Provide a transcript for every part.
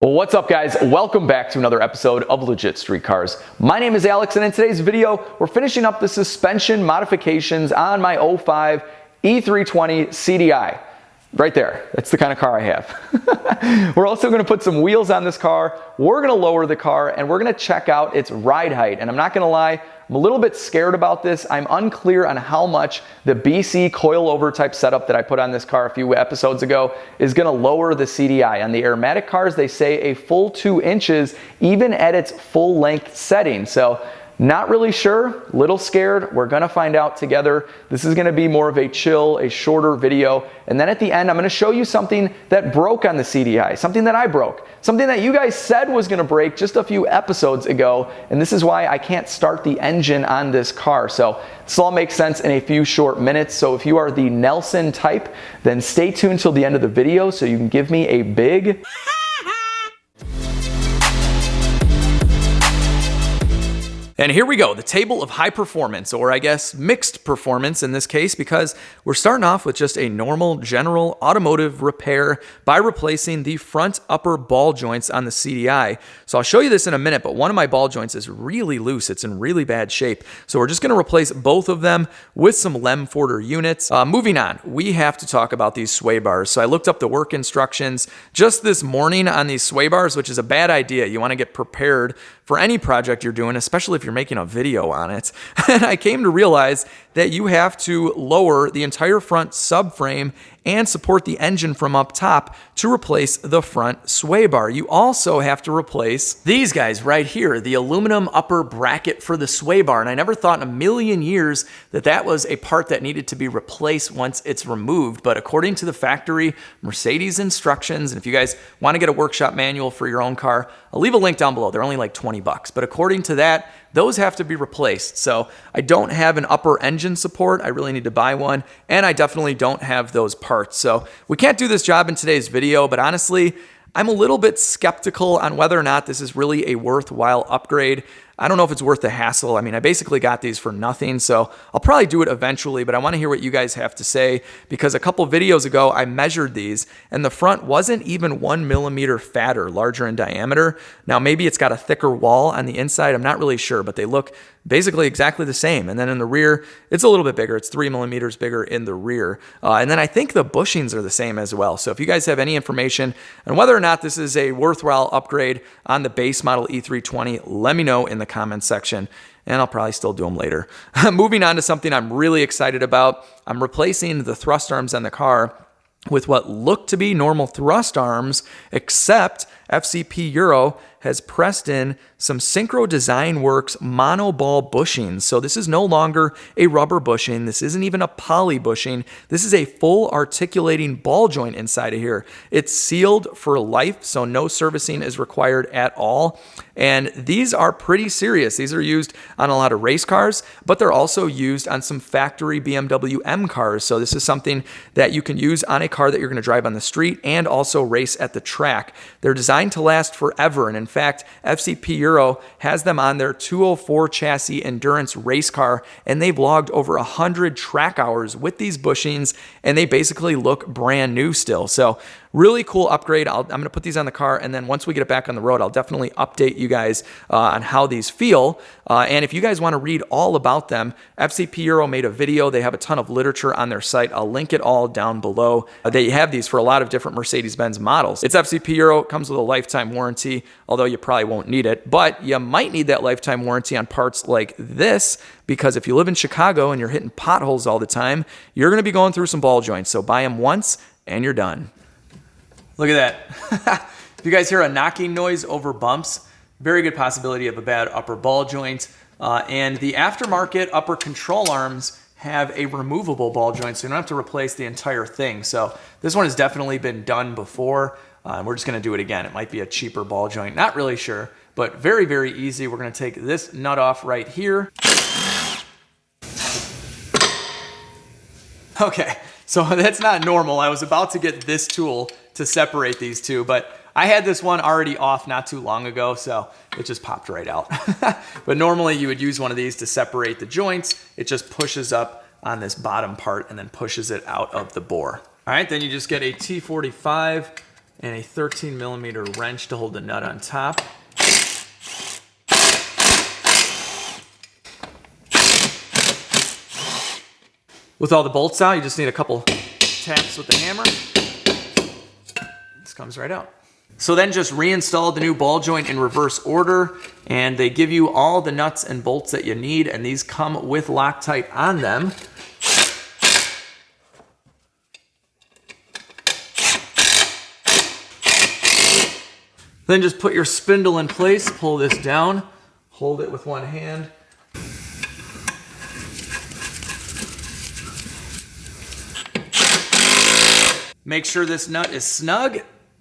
Well, what's up guys? Welcome back to another episode of LegitStreetCars. My name is Alex, and in today's video, we're finishing up the suspension modifications on my 05 E320 CDI. Right there, that's the kind of car I have. We're also gonna put some wheels on this car, we're gonna lower the car, and we're gonna check out its ride height. And I'm not gonna lie, I'm a little bit scared about this. I'm unclear on how much the BC coilover type setup that I put on this car a few episodes ago is gonna lower the CDI. On the aromatic cars, they say a full 2 inches, even at its full length setting. So not really sure, little scared. We're gonna find out together. This is gonna be more of a chill, a shorter video. And then at the end, I'm gonna show you something that broke on the CDI, something that I broke, something that you guys said was gonna break just a few episodes ago. And this is why I can't start the engine on this car. So this all makes sense in a few short minutes. So if you are the Nelson type, then stay tuned till the end of the video so you can give me a big And here we go, the table of high performance, or I guess mixed performance in this case, because we're starting off with just a normal general automotive repair by replacing the front upper ball joints on the CDI. So I'll show you this in a minute, but one of my ball joints is really loose. It's in really bad shape. So we're just gonna replace both of them with some Lemforder units. Moving on, we have to talk about these sway bars. So I looked up the work instructions just this morning on these sway bars, which is a bad idea. You wanna get prepared for any project you're doing, especially if you're making a video on it. And I came to realize that you have to lower the entire front subframe and support the engine from up top to replace the front sway bar. You also have to replace these guys right here, the aluminum upper bracket for the sway bar. And I never thought in a million years that that was a part that needed to be replaced once it's removed. But according to the factory Mercedes instructions, and if you guys want to get a workshop manual for your own car, I'll leave a link down below. They're only like 20 bucks. But according to that, those have to be replaced. So I don't have an upper engine support. I really need to buy one. And I definitely don't have those parts. So we can't do this job in today's video, but honestly, I'm a little bit skeptical on whether or not this is really a worthwhile upgrade. I don't know if it's worth the hassle. I mean, I basically got these for nothing, so I'll probably do it eventually, but I want to hear what you guys have to say, because a couple videos ago, I measured these, and the front wasn't even 1 millimeter fatter, larger in diameter. Now, maybe it's got a thicker wall on the inside. I'm not really sure, but they look basically exactly the same. And then in the rear, it's a little bit bigger. It's 3 millimeters bigger in the rear. And then I think the bushings are the same as well. So if you guys have any information on whether or not this is a worthwhile upgrade on the base model E320, let me know in the comments section, and I'll probably still do them later. Moving on to something I'm really excited about. I'm replacing the thrust arms on the car with what look to be normal thrust arms, except FCP Euro has pressed in some Synchro Design Works monoball bushings. So this is no longer a rubber bushing. This isn't even a poly bushing. This is a full articulating ball joint inside of here. It's sealed for life, so no servicing is required at all. And these are pretty serious. These are used on a lot of race cars, but they're also used on some factory BMW M cars. So this is something that you can use on a car that you're gonna drive on the street and also race at the track. They're designed to last forever, and in fact, FCP Euro has them on their 204 chassis endurance race car, and they've logged over 100 track hours with these bushings, and they basically look brand new still. So really cool upgrade. I'm going to put these on the car, and then once we get it back on the road, I'll definitely update you guys on how these feel. And if you guys want to read all about them, FCP Euro made a video. They have a ton of literature on their site. I'll link it all down below. They have these for a lot of different Mercedes-Benz models. It's FCP Euro. It comes with a lifetime warranty, although you probably won't need it. But you might need that lifetime warranty on parts like this, because if you live in Chicago and you're hitting potholes all the time, you're going to be going through some ball joints. So buy them once and you're done. Look at that. If you guys hear a knocking noise over bumps, very good possibility of a bad upper ball joint. And the aftermarket upper control arms have a removable ball joint, so you don't have to replace the entire thing. So this one has definitely been done before. We're just gonna do it again. It might be a cheaper ball joint, not really sure, but very, very easy. We're gonna take this nut off right here. Okay, so that's not normal. I was about to get this tool to separate these two, but I had this one already off not too long ago, so it just popped right out. But normally you would use one of these to separate the joints. It just pushes up on this bottom part and then pushes it out of the bore. All right, then you just get a T45 and a 13mm wrench to hold the nut on top. With all the bolts out, you just need a couple taps with the hammer. This comes right out. So then just reinstall the new ball joint in reverse order, and they give you all the nuts and bolts that you need, and these come with Loctite on them. Then just put your spindle in place, pull this down, hold it with one hand. Make sure this nut is snug,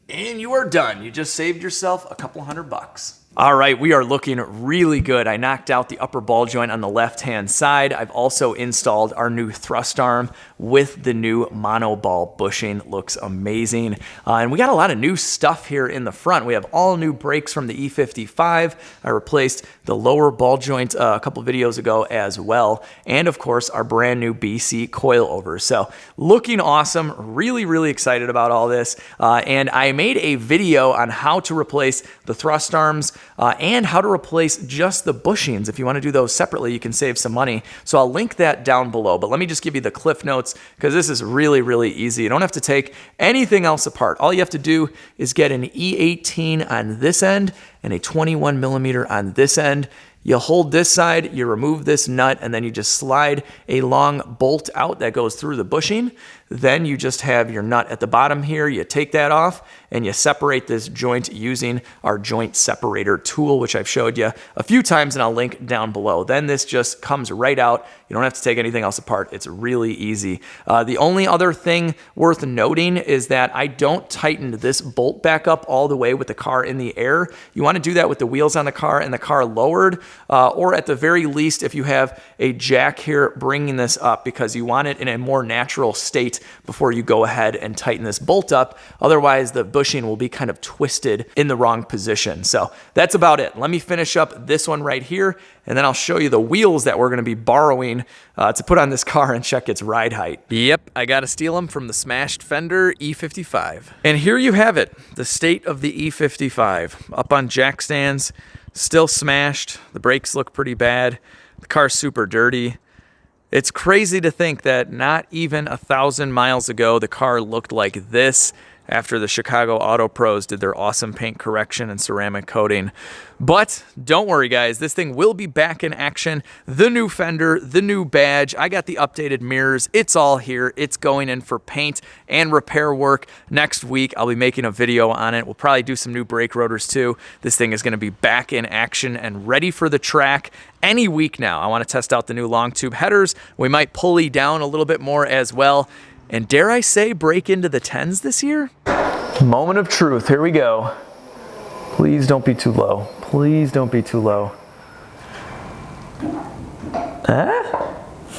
and you are done. You just saved yourself a couple $100. All right, we are looking really good. I knocked out the upper ball joint on the left-hand side. I've also installed our new thrust arm with the new monoball bushing. Looks amazing. And we got a lot of new stuff here in the front. We have all new brakes from the E55. I replaced the lower ball joint a couple videos ago as well. And of course, our brand new BC coilovers. So looking awesome. Really, really excited about all this. And I made a video on how to replace the thrust arms and how to replace just the bushings. If you want to do those separately, you can save some money. So I'll link that down below, but let me just give you the cliff notes because this is really, really easy. You don't have to take anything else apart. All you have to do is get an E18 on this end and a 21mm on this end. You hold this side, you remove this nut, and then you just slide a long bolt out that goes through the bushing. Then you just have your nut at the bottom here. You take that off and you separate this joint using our joint separator tool, which I've showed you a few times and I'll link down below. Then this just comes right out. You don't have to take anything else apart. It's really easy. The only other thing worth noting is that I don't tighten this bolt back up all the way with the car in the air. You want to do that with the wheels on the car and the car lowered, or at the very least, if you have a jack here, bringing this up because you want it in a more natural state before you go ahead and tighten this bolt up. Otherwise, the bushing will be kind of twisted in the wrong position. So that's about it. Let me finish up this one right here, and then I'll show you the wheels that we're going to be borrowing to put on this car and check its ride height. Yep, I got to steal them from the smashed fender E55. And here you have it, the state of the E55. Up on jack stands, still smashed. The brakes look pretty bad. The car's super dirty. It's crazy to think that not even 1,000 miles ago, the car looked like this after the Chicago Auto Pros did their awesome paint correction and ceramic coating. But don't worry, guys, this thing will be back in action. The new fender, the new badge, I got the updated mirrors. It's all here. It's going in for paint and repair work next week. I'll be making a video on it. We'll probably do some new brake rotors too. This thing is going to be back in action and ready for the track any week now. I want to test out the new long tube headers. We might pulley down a little bit more as well. And dare I say, break into the 10s this year? Moment of truth, here we go. Please don't be too low. Please don't be too low.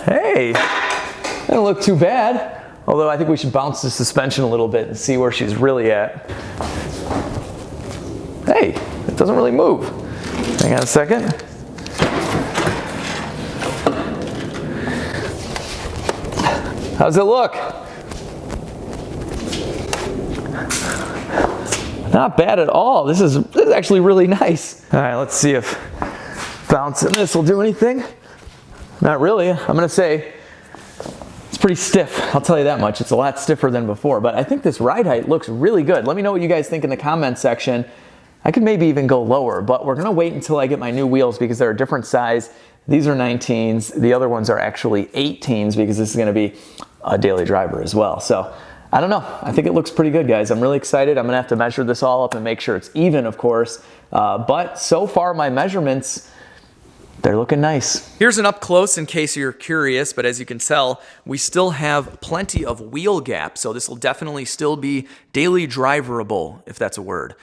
Hey, that don't look too bad. Although I think we should bounce the suspension a little bit and see where she's really at. Hey, it doesn't really move. Hang on a second. How's it look? Not bad at all. This is actually really nice. All right, let's see if bouncing this will do anything. Not really. I'm gonna say it's pretty stiff. I'll tell you that much. It's a lot stiffer than before, but I think this ride height looks really good. Let me know what you guys think in the comment section. I could maybe even go lower, but we're gonna wait until I get my new wheels because they're a different size. These are 19s. The other ones are actually 18s because this is gonna be a daily driver as well. So I don't know. I think it looks pretty good, guys. I'm really excited. I'm gonna have to measure this all up and make sure it's even, of course. But so far, my measurements, they're looking nice. Here's an up close in case you're curious, but as you can tell, we still have plenty of wheel gap, so this will definitely still be daily driverable, if that's a word.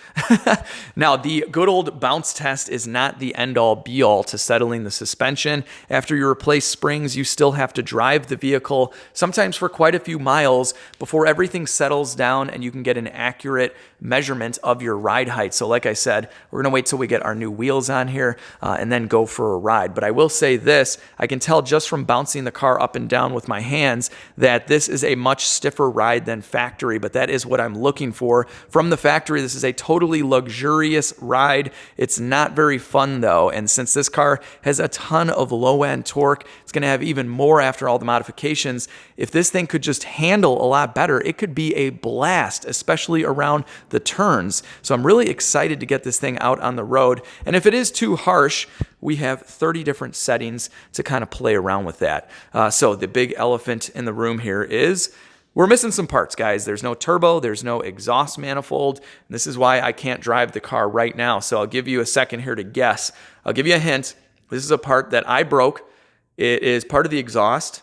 Now, the good old bounce test is not the end-all be-all to settling the suspension. After you replace springs, you still have to drive the vehicle, sometimes for quite a few miles, before everything settles down and you can get an accurate measurement of your ride height. So like I said, we're gonna wait till we get our new wheels on here and then go for a ride. But I will say this, I can tell just from bouncing the car up and down with my hands that this is a much stiffer ride than factory, but that is what I'm looking for from the factory. This is a totally luxurious ride. It's not very fun though, and since this car has a ton of low-end torque, it's going to have even more after all the modifications. If this thing could just handle a lot better, it could be a blast, especially around the turns. So I'm really excited to get this thing out on the road. And if it is too harsh, we have 30 different settings to kind of play around with that. So the big elephant in the room here is we're missing some parts, guys. There's no turbo, there's no exhaust manifold. And this is why I can't drive the car right now. So I'll give you a second here to guess. I'll give you a hint. This is a part that I broke. It is part of the exhaust,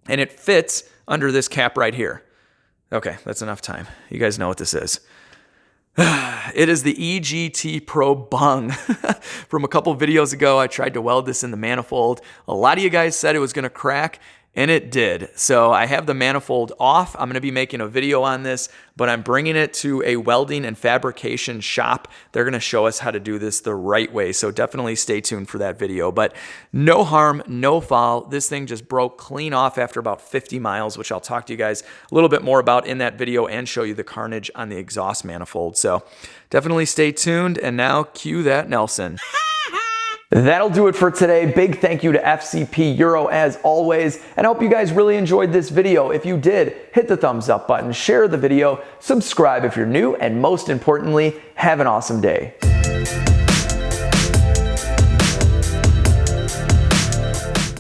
and it fits under this cap right here. Okay, that's enough time. You guys know what this is. It is the EGT Pro bung. From a couple videos ago, I tried to weld this in the manifold. A lot of you guys said it was going to crack, and it did. So I have the manifold off. I'm going to be making a video on this, but I'm bringing it to a welding and fabrication shop. They're going to show us how to do this the right way. So definitely stay tuned for that video. But no harm, no foul. This thing just broke clean off after about 50 miles, which I'll talk to you guys a little bit more about in that video and show you the carnage on the exhaust manifold. So definitely stay tuned. And now cue that Nelson. That'll do it for today. Big thank you to FCP Euro as always, and I hope you guys really enjoyed this video. If you did, hit the thumbs up button, share the video, subscribe if you're new, and most importantly, have an awesome day.